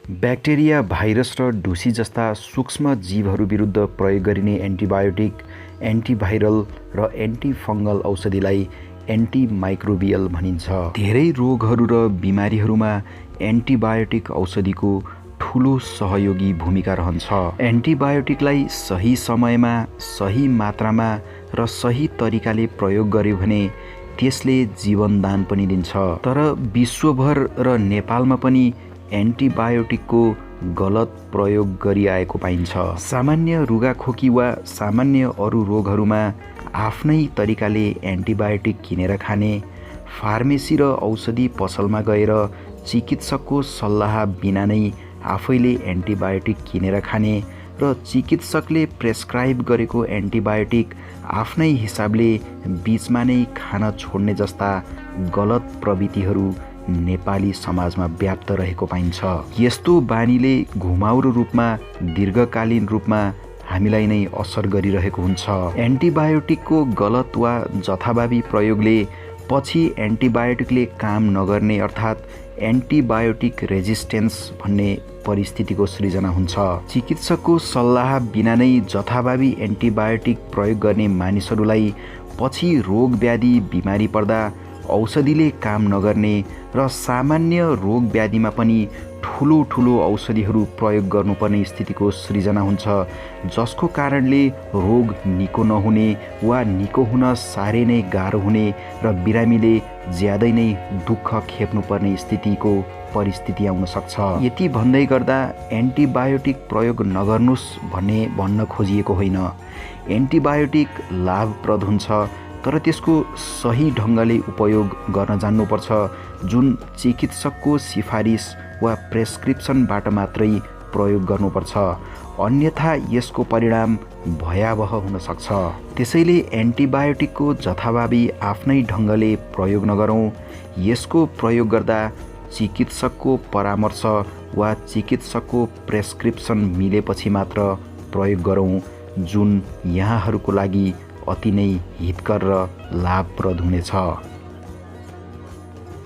Bacteria, virus र ढुसी जस्ता सूक्ष्म जीवहरू विरुद्ध प्रयोग गरिने एन्टिबायोटिक, एन्टिभाइरल र एन्टिफङ्गल औषधिलाई एन्टिमाइक्रोबियल भनिन्छ। धेरै रोगहरू र बिमारीहरूमा एन्टिबायोटिक औषधिको ठूलो सहयोगी भूमिका रहन्छ। एन्टिबायोटिकलाई सही समयमा, सही मात्रामा र सही तरिकाले प्रयोग गर्यो भने त्यसले जीवनदान पनि दिन्छ। तर विश्वभर र नेपालमा पनि एन्टिबायोटिकको गलत प्रयोग गरिआएको पाइन्छ। सामान्य रुगाखोकी वा सामान्य अरू रोगहरूमा आफ्नै तरिकाले एन्टिबायोटिक किनेर खाने, फार्मेसी र औषधि पसलमा गएर चिकित्सकको सल्लाह बिना नै आफैले एन्टिबायोटिक किनेर खाने र चिकित्सकले प्रेस्क्राइब गरेको एन्टिबायोटिक आफ्नै हिसाबले बीचमा नै खान छोड्ने जस्ता गलत प्रवृत्तिहरू नेपाली समाजमा व्याप्त रहेको पाइन्छ। यस्तो बानीले घुमाउरो रूपमा, दीर्घकालीन रूपमा हामीलाई नै असर गरिरहेको हुन्छ। एन्टिबायोटिकको गलत वा जथाभावी प्रयोगले पछि एन्टिबायोटिकले काम नगर्ने अर्थात् एन्टिबायोटिक रेजिस्टेन्स भन्ने परिस्थितिको सृजना हुन्छ। चिकित्सकको सल्लाह बिना नै जथाभावी एन्टिबायोटिक प्रयोग गर्ने मानिसहरूलाई पछि रोग व्याधि बिमारी पर्दा औषधिले काम नगर्ने र सामान्य रोग व्याधिमा पनि ठुलो औषधिहरू प्रयोग गर्नुपर्ने स्थितिको सृजना हुन्छ, जसको कारणले रोग निको नहुने वा निको हुन साह्रै नै गाह्रो हुने र बिरामीले ज्यादै नै दुःख खेप्नुपर्ने स्थितिको परिस्थिति आउन सक्छ। यति भन्दै गर्दा एन्टिबायोटिक प्रयोग नगर्नुस् भन्ने भन्न खोजिएको होइन। एन्टिबायोटिक लाभप्रद हुन्छ, तर त्यसको सही ढङ्गले उपयोग गर्न जान्नुपर्छ, जुन चिकित्सकको सिफारिस वा प्रेस्क्रिप्सनबाट मात्रै प्रयोग गर्नुपर्छ। अन्यथा यसको परिणाम भयावह हुन सक्छ। त्यसैले एन्टिबायोटिकको जथाभावी आफ्नै ढङ्गले प्रयोग नगरौँ। यसको प्रयोग गर्दा चिकित्सकको परामर्श वा चिकित्सकको प्रेस्क्रिप्सन मिलेपछि मात्र प्रयोग गरौँ, जुन यहाँहरूको लागि अति नै हितकर र लाभप्रद हुनेछ।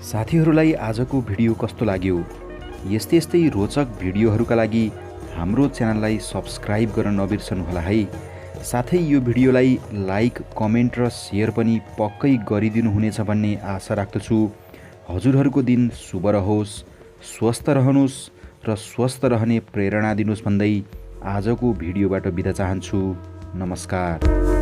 साथीहरूलाई आजको भिडियो कस्तो लाग्यो? यस्तै रोचक भिडियोहरूका लागि हाम्रो च्यानललाई सब्स्क्राइब गर्न नबिर्सनुहोला है। साथै यो भिडियोलाई लाइक, कमेन्ट र सेयर पनि पक्कै गरिदिनु हुनेछ भन्ने आशा राख्दछु। हजुरहरूको दिन शुभ रहोस्, स्वस्थ रहनुहोस् र स्वस्थ रहने प्रेरणा दिनुहोस् भन्दै आजको भिडियोबाट बिदा चाहन्छु। नमस्कार।